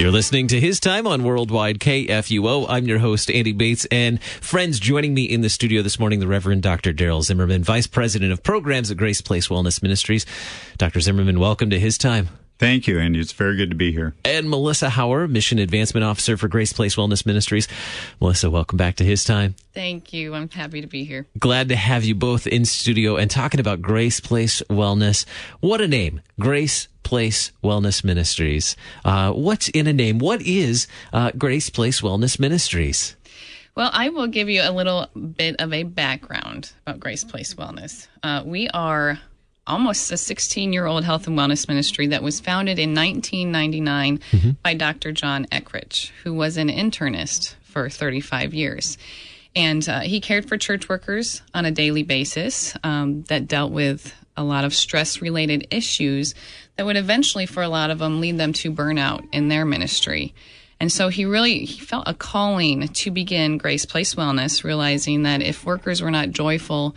You're listening to His Time on Worldwide KFUO. I'm your host, Andy Bates, and friends joining me in the studio this morning, the Reverend Dr. Daryl Zimmerman, Vice President of Programs at Grace Place Wellness Ministries. Dr. Zimmerman, welcome to His Time. Thank you, Andy. It's very good to be here. And Melissa Hauer, Mission Advancement Officer for Grace Place Wellness Ministries. Melissa, welcome back to His Time. Thank you. I'm happy to be here. Glad to have you both in studio and talking about Grace Place Wellness. What a name, Grace Place Wellness Ministries. What's in a name? What is Grace Place Wellness Ministries? Well, I will give you a little bit of a background about Grace Place Wellness. We are almost a 16-year-old health and wellness ministry that was founded in 1999 by Dr. John Eckrich, who was an internist for 35 years. And he cared for church workers on a daily basis that dealt with a lot of stress-related issues that would eventually, for a lot of them, lead them to burnout in their ministry. And so he felt a calling to begin Grace Place Wellness, realizing that if workers were not joyful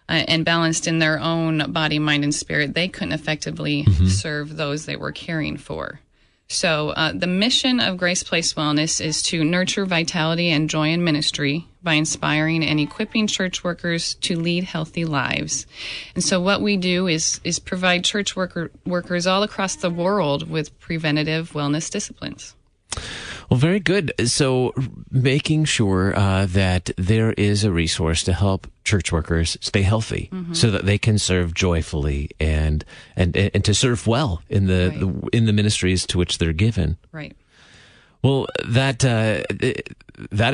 and balanced in their own body, mind, and spirit, they couldn't effectively serve those they were caring for. So the mission of Grace Place Wellness is to nurture vitality and joy in ministry by inspiring and equipping church workers to lead healthy lives. And so what we do is provide church workers all across the world with preventative wellness disciplines. Well, very good. So making sure that there is a resource to help church workers stay healthy so that they can serve joyfully and to serve well in in the ministries to which they're given. Right. Well, that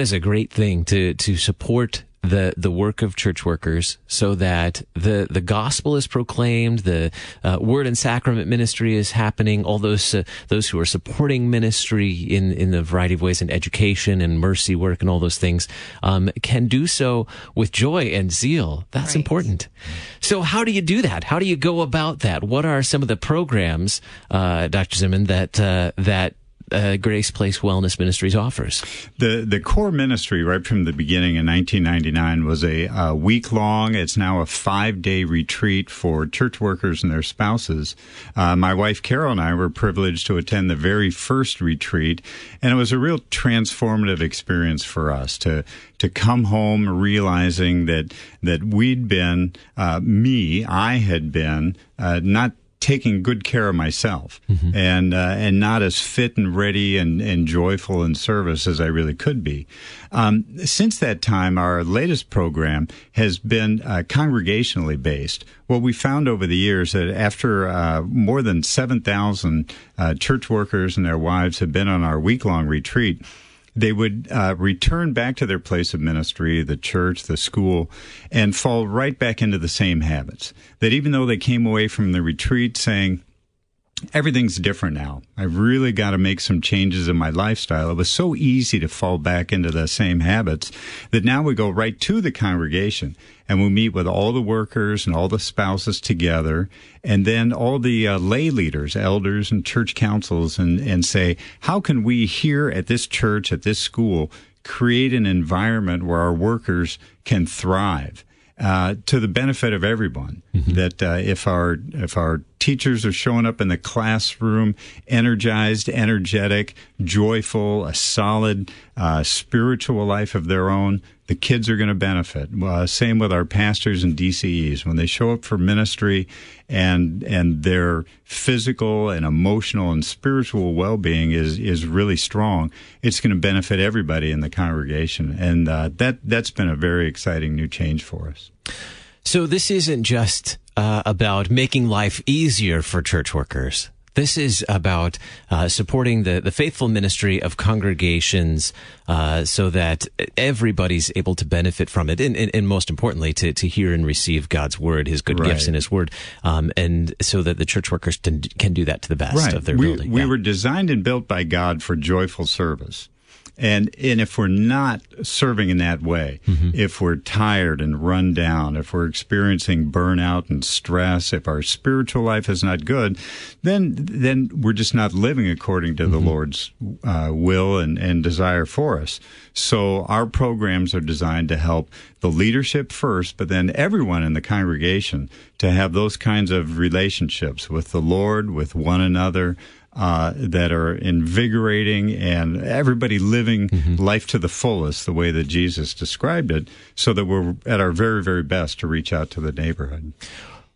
is a great thing to support the work of church workers so that the gospel is proclaimed, the word and sacrament ministry is happening, all those who are supporting ministry in a variety of ways in education and mercy work and all those things can do so with joy and zeal. That's important. So how do you do that? How do you go about that? What are some of the programs, Dr. Zimmerman, that Grace Place Wellness Ministries offers? The core ministry right from the beginning in 1999 was a week-long, it's now a 5-day retreat for church workers and their spouses. My wife Carol and I were privileged to attend the very first retreat, and it was a real transformative experience for us to come home realizing that we'd been, I had been not taking good care of myself and not as fit and ready and joyful in service as I really could be. Since that time, our latest program has been congregationally based. What we found over the years that after more than 7,000 church workers and their wives have been on our week-long retreat, they would return back to their place of ministry, the church, the school, and fall right back into the same habits. That even though they came away from the retreat saying, everything's different now, I've really got to make some changes in my lifestyle, it was so easy to fall back into the same habits that now we go right to the congregation and we meet with all the workers and all the spouses together, and then all the lay leaders, elders and church councils, and say, how can we here at this church, at this school, create an environment where our workers can thrive to the benefit of everyone? That if our teachers are showing up in the classroom energized, energetic, joyful, a solid spiritual life of their own, the kids are going to benefit. Same with our pastors and DCEs. When they show up for ministry and their physical and emotional and spiritual well-being is really strong, it's going to benefit everybody in the congregation. And that's been a very exciting new change for us. So this isn't just about making life easier for church workers. This is about supporting the faithful ministry of congregations so that everybody's able to benefit from it, and most importantly, to hear and receive God's word, His good gifts in His word, and so that the church workers can do that to the best of their ability. We were designed and built by God for joyful service. And if we're not serving in that way, if we're tired and run down, if we're experiencing burnout and stress, if our spiritual life is not good, then we're just not living according to the Lord's will and desire for us. So our programs are designed to help the leadership first, but then everyone in the congregation to have those kinds of relationships with the Lord, with one another, that are invigorating, and everybody living life to the fullest, the way that Jesus described it, so that we're at our very, very best to reach out to the neighborhood.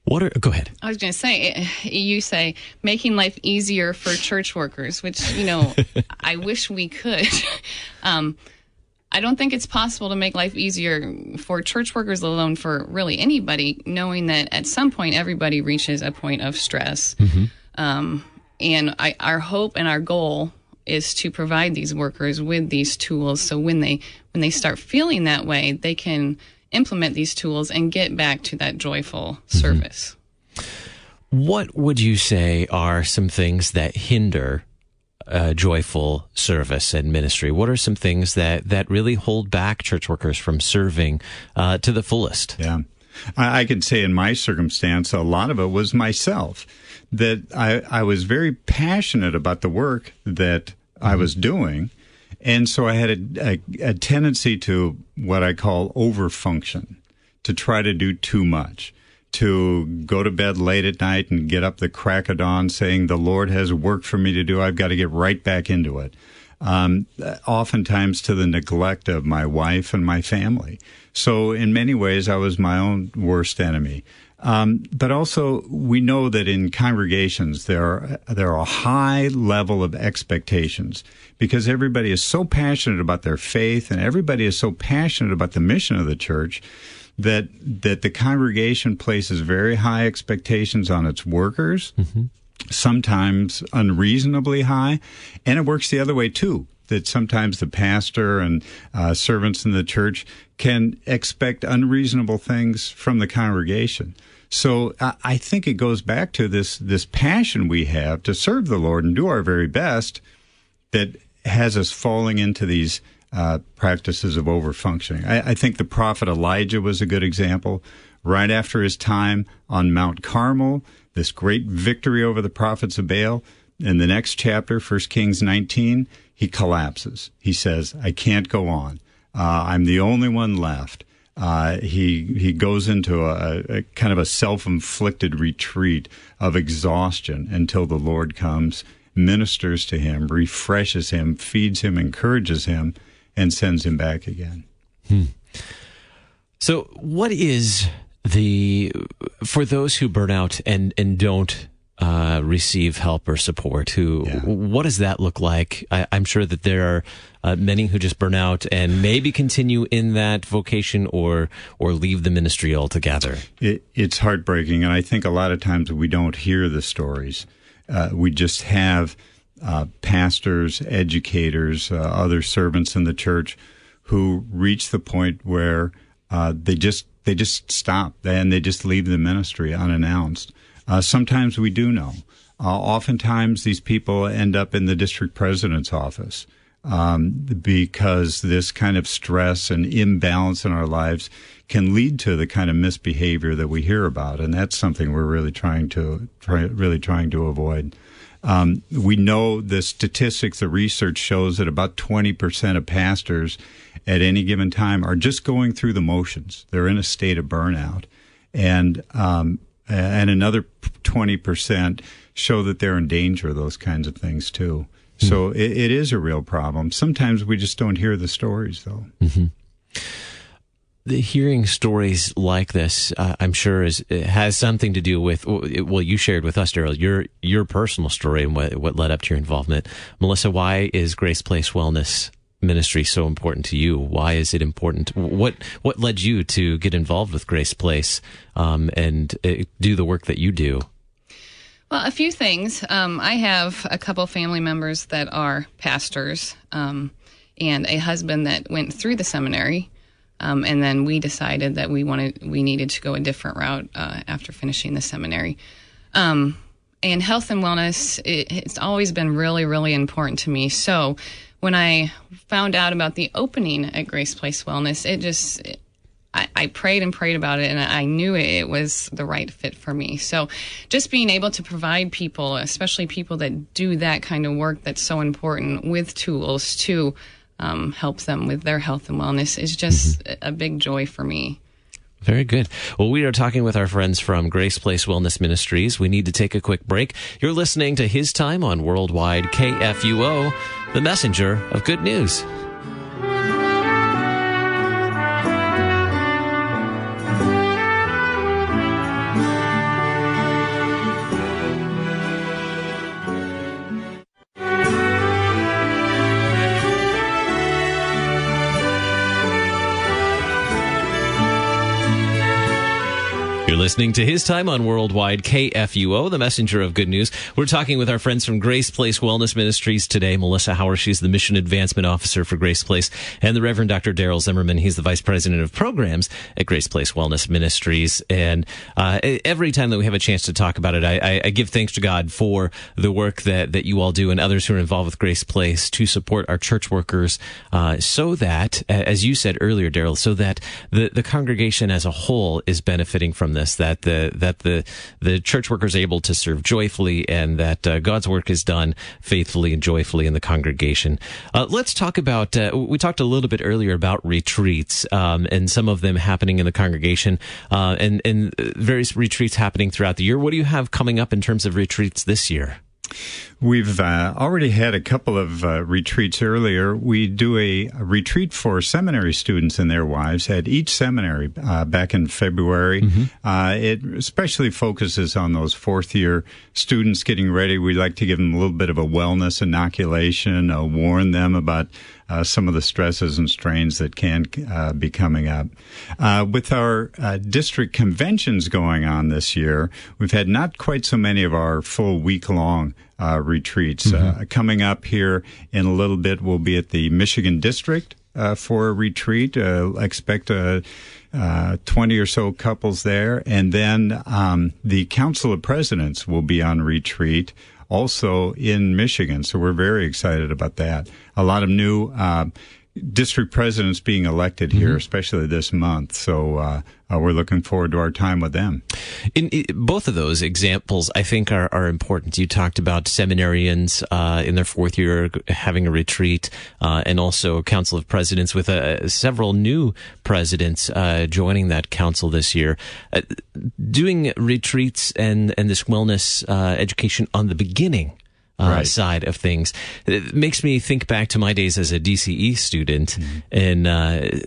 Go ahead. I was going to say, you say making life easier for church workers, which, I wish we could. I don't think it's possible to make life easier for church workers, let alone for really anybody, knowing that at some point everybody reaches a point of stress. And our hope and our goal is to provide these workers with these tools, so when they start feeling that way, they can implement these tools and get back to that joyful service. What would you say are some things that hinder joyful service and ministry? What are some things that really hold back church workers from serving to the fullest? Yeah. I could say in my circumstance, a lot of it was myself, that I was very passionate about the work that I was doing. And so I had a tendency to what I call overfunction, to try to do too much, to go to bed late at night and get up the crack of dawn saying, the Lord has work for me to do. I've got to get right back into it. Oftentimes to the neglect of my wife and my family. So in many ways, I was my own worst enemy. But also, we know that in congregations, there are a high level of expectations, because everybody is so passionate about their faith and everybody is so passionate about the mission of the church that the congregation places very high expectations on its workers, sometimes unreasonably high, and it works the other way too, that sometimes the pastor and servants in the church can expect unreasonable things from the congregation. So I think it goes back to this passion we have to serve the Lord and do our very best that has us falling into these practices of overfunctioning. I think the prophet Elijah was a good example. Right after his time on Mount Carmel, this great victory over the prophets of Baal, in the next chapter, 1 Kings 19, he collapses. He says, I can't go on. I'm the only one left. He goes into a kind of a self-inflicted retreat of exhaustion until the Lord comes, ministers to him, refreshes him, feeds him, encourages him, and sends him back again. So what is for those who burn out and don't receive help or support, what does that look like? I'm sure that there are many who just burn out and maybe continue in that vocation or leave the ministry altogether. It's heartbreaking, and I think a lot of times we don't hear the stories. We just have pastors, educators, other servants in the church who reach the point where they just stop and they just leave the ministry unannounced. Sometimes we do know. Oftentimes these people end up in the district president's office because this kind of stress and imbalance in our lives can lead to the kind of misbehavior that we hear about, and that's something we're really trying to avoid. We know the statistics, the research shows that about 20% of pastors at any given time are just going through the motions. They're in a state of burnout, and another 20% show that they're in danger of those kinds of things too. So it is a real problem. Sometimes we just don't hear the stories, though. The hearing stories like this, I'm sure, has something to do with, well, you shared with us, Daryl, your personal story and what led up to your involvement. Melissa, why is Grace Place Wellness Ministry so important to you? Why is it important? What led you to get involved with Grace Place and do the work that you do? Well, a few things. I have a couple family members that are pastors and a husband that went through the seminary. And then we decided that we needed to go a different route after finishing the seminary. And health and wellness, it's always been really, really important to me. So when I found out about the opening at Grace Place Wellness, I prayed and prayed about it, and I knew it was the right fit for me. So just being able to provide people, especially people that do that kind of work that's so important, with tools to help them with their health and wellness is just a big joy for me. Very good. Well, we are talking with our friends from Grace Place Wellness Ministries. We need to take a quick break. You're listening to His Time on Worldwide KFUO, the messenger of good news. You're listening to His Time on Worldwide KFUO, the messenger of good news. We're talking with our friends from Grace Place Wellness Ministries today. Melissa Hauer, she's the Mission Advancement Officer for Grace Place, and the Reverend Dr. Daryl Zimmerman, he's the Vice President of Programs at Grace Place Wellness Ministries. And every time that we have a chance to talk about it, I give thanks to God for the work that you all do and others who are involved with Grace Place to support our church workers so that, as you said earlier, Daryl, so that the congregation as a whole is benefiting from this, that the church workers are able to serve joyfully, and that God's work is done faithfully and joyfully in the congregation. Let's talk about, we talked a little bit earlier about retreats, and some of them happening in the congregation, and various retreats happening throughout the year. What do you have coming up in terms of retreats this year? We've already had a couple of retreats earlier. We do a retreat for seminary students and their wives at each seminary back in February. It especially focuses on those fourth-year students getting ready. We like to give them a little bit of a wellness inoculation, warn them about some of the stresses and strains that can be coming up. With our district conventions going on this year, we've had not quite so many of our full week-long retreats. Coming up here in a little bit, we'll be at the Michigan District for a retreat. Expect 20 or so couples there. And then the Council of Presidents will be on retreat also in Michigan. So we're very excited about that. A lot of new district presidents being elected here, especially this month. So we're looking forward to our time with them. In both of those examples, I think, are important. You talked about seminarians in their fourth year having a retreat, and also Council of Presidents with several new presidents joining that council this year. Doing retreats and this wellness education on the beginning side of things. It makes me think back to my days as a DCE student and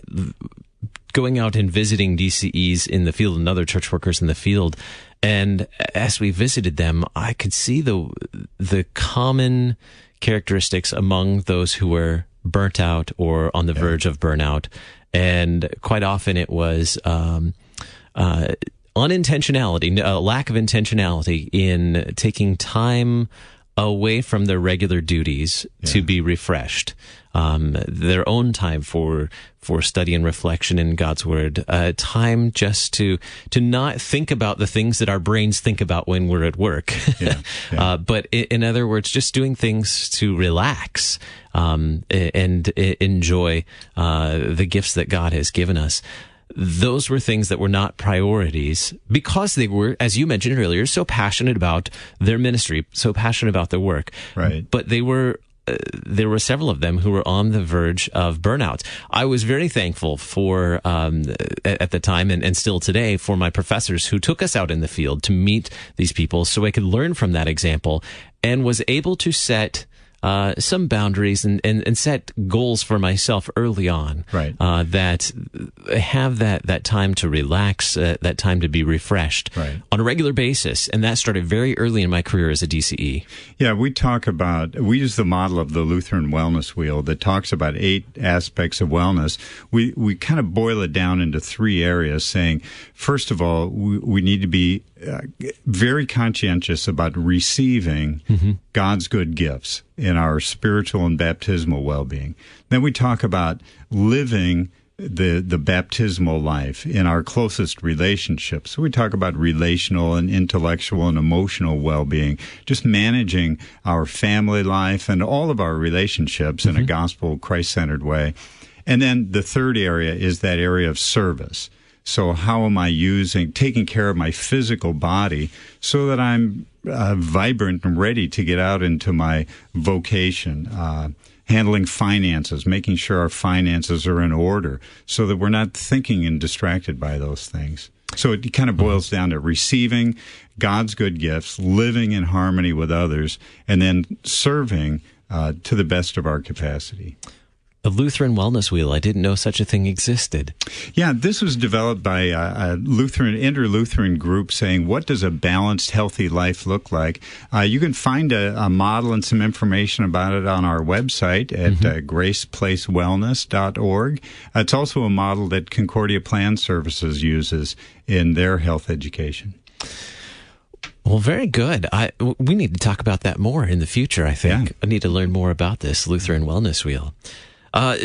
going out and visiting DCEs in the field and other church workers in the field. And as we visited them, I could see the common characteristics among those who were burnt out or on the verge of burnout. And quite often it was unintentionality, a lack of intentionality in taking time away from their regular duties to be refreshed, their own time for study and reflection in God's Word, time just to not think about the things that our brains think about when we're at work. But in other words, just doing things to relax and enjoy the gifts that God has given us. Those were things that were not priorities because they were, as you mentioned earlier, so passionate about their ministry, so passionate about their work. Right. But there were several of them who were on the verge of burnout. I was very thankful for, at the time and still today, for my professors who took us out in the field to meet these people so I could learn from that example and was able to set some boundaries and set goals for myself early on. Right. That have that time to relax, that time to be refreshed on a regular basis. And that started very early in my career as a DCE. Yeah, we use the model of the Lutheran Wellness Wheel that talks about 8 aspects of wellness. We kind of boil it down into 3 areas, saying, first of all, we need to be very conscientious about receiving God's good gifts in our spiritual and baptismal well-being. Then we talk about living the baptismal life in our closest relationships. So we talk about relational and intellectual and emotional well-being, just managing our family life and all of our relationships in a gospel, Christ-centered way. And then the third area is that area of service. So how am I taking care of my physical body so that I'm vibrant and ready to get out into my vocation handling finances, making sure our finances are in order so that we're not thinking and distracted by those things. So it kind of boils down to receiving God's good gifts, living in harmony with others, and then serving to the best of our capacity. A Lutheran Wellness Wheel. I didn't know such a thing existed. Yeah, this was developed by a inter-Lutheran group saying, what does a balanced, healthy life look like? You can find a model and some information about it on our website at graceplacewellness.org. It's also a model that Concordia Plan Services uses in their health education. Well, very good. We need to talk about that more in the future, I think. Yeah. I need to learn more about this Lutheran Wellness Wheel.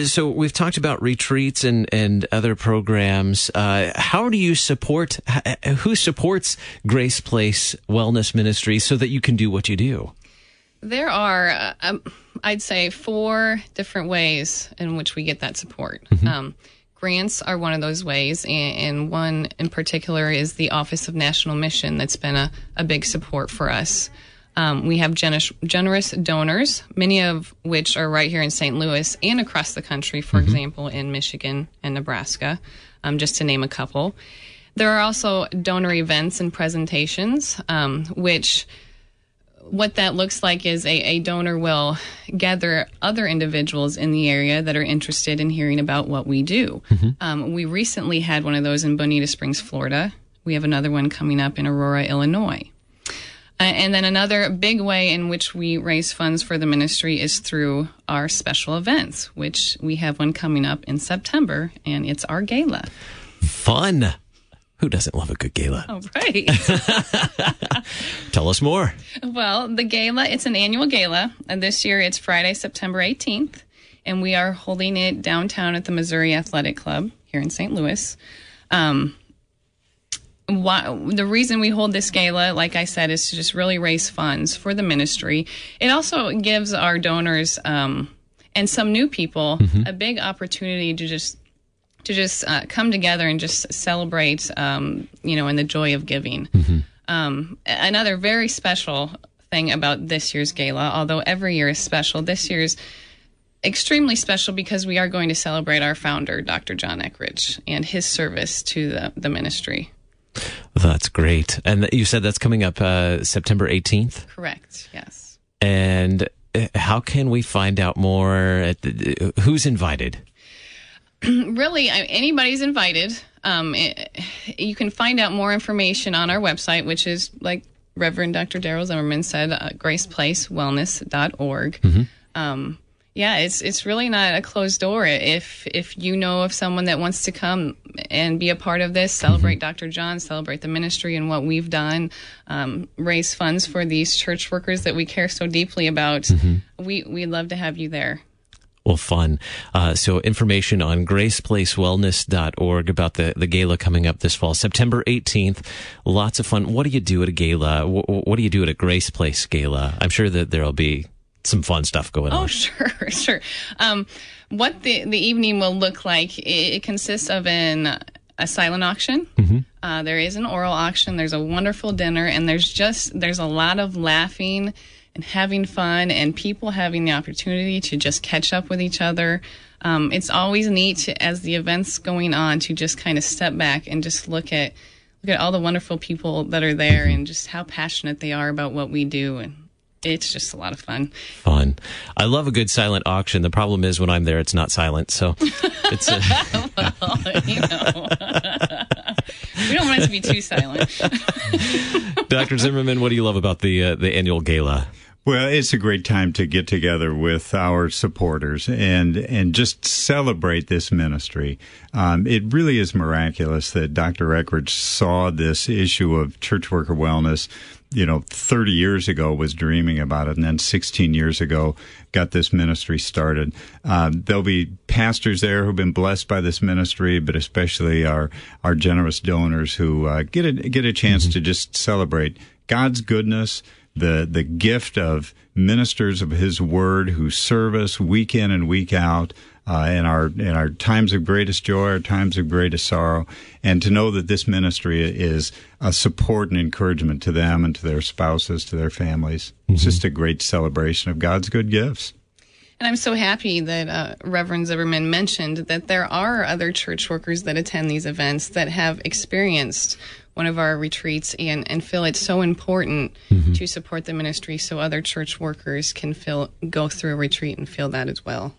So we've talked about retreats and other programs. How do you support, who supports Grace Place Wellness Ministry so that you can do what you do? There are, I'd say, 4 different ways in which we get that support. Grants are one of those ways, and one in particular is the Office of National Mission that's been a big support for us. We have generous donors, many of which are right here in St. Louis and across the country, for example, in Michigan and Nebraska, just to name a couple. There are also donor events and presentations, which what that looks like is a donor will gather other individuals in the area that are interested in hearing about what we do. We recently had one of those in Bonita Springs, Florida. We have another one coming up in Aurora, Illinois. And then another big way in which we raise funds for the ministry is through our special events, which we have one coming up in September, and it's our gala. Fun. Who doesn't love a good gala? Oh, right. Tell us more. Well, the gala, it's an annual gala, and this year it's Friday, September 18th, and we are holding it downtown at the Missouri Athletic Club here in St. Louis. The reason we hold this gala, like I said, is to just really raise funds for the ministry. It also gives our donors and some new people a big opportunity to just come together and just celebrate, in the joy of giving. Another very special thing about this year's gala, although every year is special, this year's extremely special because we are going to celebrate our founder, Dr. John Eckridge, and his service to the ministry. That's great. And you said that's coming up September 18th? Correct, yes. And how can we find out more? Who's invited? Really, anybody's invited. You can find out more information on our website, which is, like Reverend Dr. Darrell Zimmerman said, graceplacewellness.org. It's really not a closed door. If you know of someone that wants to come and be a part of this, celebrate Dr. John, celebrate the ministry and what we've done, raise funds for these church workers that we care so deeply about, we'd love to have you there. Well, fun. So information on graceplacewellness.org about the gala coming up this fall, September 18th. Lots of fun. What do you do at a gala? What do you do at a Grace Place gala? I'm sure that there'll be some fun stuff going on. Oh, sure. What the evening will look like, it consists of a silent auction. There is an oral auction. There's a wonderful dinner, and there's a lot of laughing and having fun and people having the opportunity to just catch up with each other. It's always neat as the event's going on to just kind of step back and just look at all the wonderful people that are there and just how passionate they are about what we do. And it's just a lot of fun. I love a good silent auction. The problem is when I'm there, it's not silent. So it's well, we don't want it to be too silent. Dr. Zimmerman, what do you love about the annual gala? Well, it's a great time to get together with our supporters and just celebrate this ministry. It really is miraculous that Dr. Eckridge saw this issue of church worker wellness 30 years ago, was dreaming about it, and then 16 years ago got this ministry started. There'll be pastors there who've been blessed by this ministry, but especially our generous donors who get a chance to just celebrate God's goodness, the gift of ministers of His Word who serve us week in and week out, in our times of greatest joy, our times of greatest sorrow, and to know that this ministry is a support and encouragement to them and to their spouses, to their families. It's just a great celebration of God's good gifts. And I'm so happy that Reverend Zimmerman mentioned that there are other church workers that attend these events that have experienced one of our retreats and feel it's so important to support the ministry so other church workers can go through a retreat and feel that as well.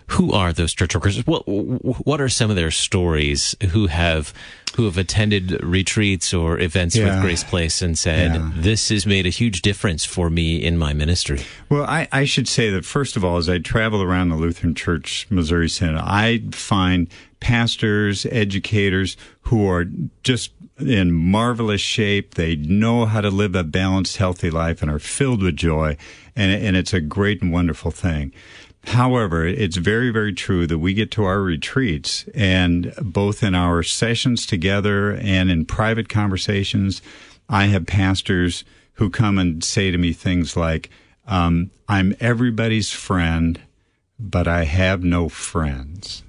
Who are those church workers? What are some of their stories who have attended retreats or events with Grace Place and said, this has made a huge difference for me in my ministry? Well, I should say that, first of all, as I travel around the Lutheran Church Missouri Synod, I find pastors, educators who are just in marvelous shape. They know how to live a balanced, healthy life and are filled with joy, and it's a great and wonderful thing. However, it's very, very true that we get to our retreats, and both in our sessions together and in private conversations, I have pastors who come and say to me things like, I'm everybody's friend, but I have no friends.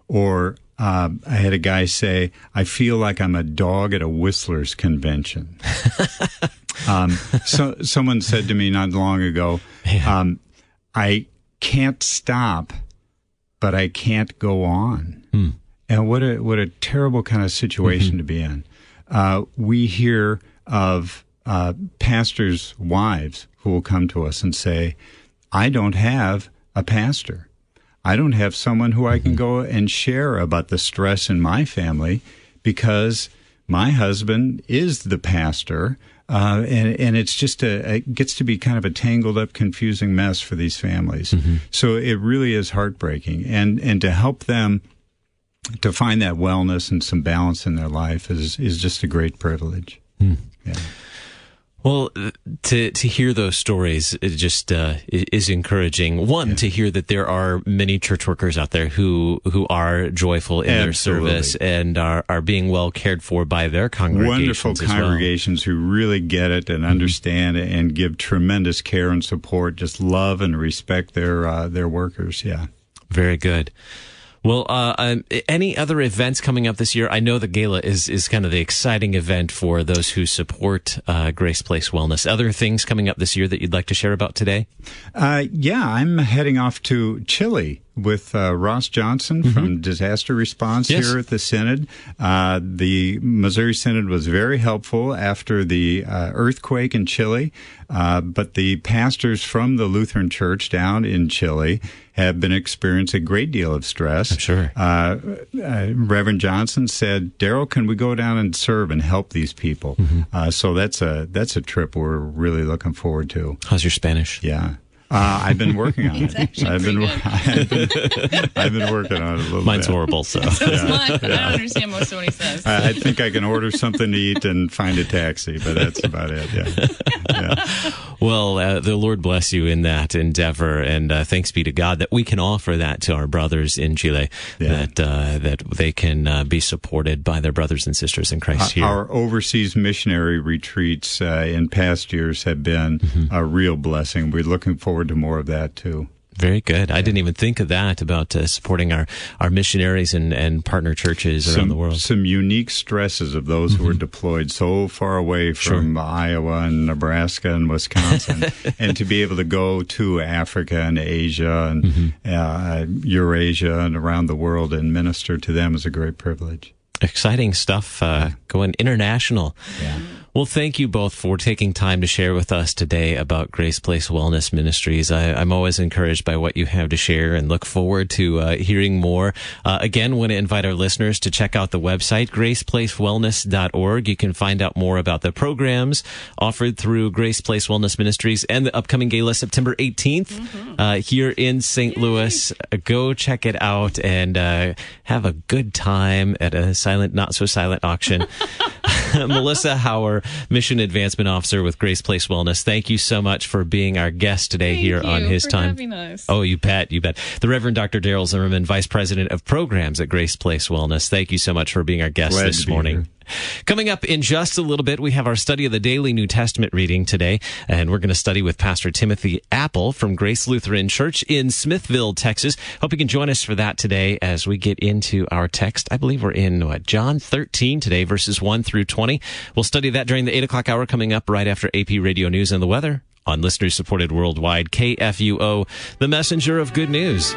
Or I had a guy say, I feel like I'm a dog at a Whistler's convention. So someone said to me not long ago, I can't stop, but I can't go on. And what a terrible kind of situation to be in. We hear of pastors' wives who will come to us and say, I don't have a pastor. I don't have someone who I can go and share about the stress in my family because my husband is the pastor. And it's just it gets to be kind of a tangled up, confusing mess for these families. So it really is heartbreaking. And to help them to find that wellness and some balance in their life is just a great privilege. Yeah. Well, to hear those stories, it just is encouraging. One, to hear that there are many church workers out there who are joyful in their service and are being well cared for by their congregations. Wonderful congregations who really get it and understand it and give tremendous care and support, just love and respect their workers. Yeah. Very good. Well, any other events coming up this year? I know the gala is kind of the exciting event for those who support Grace Place Wellness. Other things coming up this year that you'd like to share about today? I'm heading off to Chile with Ross Johnson from Disaster Response here at the Synod. The Missouri Synod was very helpful after the earthquake in Chile, but the pastors from the Lutheran Church down in Chile have been experiencing a great deal of stress. I'm sure. Reverend Johnson said, Daryl, can we go down and serve and help these people? So that's a trip we're really looking forward to. How's your Spanish? Yeah. I've been working on it. I've been working on it a little bit. Mine's horrible, so. So is mine. I don't understand most of what he says. I think I can order something to eat and find a taxi, but that's about it. Yeah. Well, the Lord bless you in that endeavor, and thanks be to God that we can offer that to our brothers in Chile, that they can be supported by their brothers and sisters in Christ here. Our overseas missionary retreats in past years have been a real blessing. We're looking forward to more of that too. Very good. I didn't even think of that about supporting our missionaries and partner churches around the world. Some unique stresses of those who are deployed so far away from Iowa and Nebraska and Wisconsin, and to be able to go to Africa and Asia and Eurasia and around the world and minister to them is a great privilege. Exciting stuff going international. Yeah. Well, thank you both for taking time to share with us today about Grace Place Wellness Ministries. I'm always encouraged by what you have to share and look forward to hearing more. Again, want to invite our listeners to check out the website, graceplacewellness.org. You can find out more about the programs offered through Grace Place Wellness Ministries and the upcoming gala September 18th here in St. Louis. Go check it out and have a good time at a silent, not so silent auction. Melissa Hauer, Mission Advancement Officer with Grace Place Wellness. Thank you so much for being our guest today here on His Time. Having us. Oh, you bet. The Reverend Dr. Daryl Zimmerman, Vice President of Programs at Grace Place Wellness. Thank you so much for being our guest this morning. Coming up in just a little bit, we have our study of the daily New Testament reading today, and we're going to study with Pastor Timothy Apple from Grace Lutheran Church in Smithville, Texas. Hope you can join us for that today as we get into our text. I believe we're in John 13 today, verses 1 through 20. We'll study that during the 8 o'clock hour coming up right after AP Radio News and the weather on listeners supported worldwide KFUO, the messenger of good news.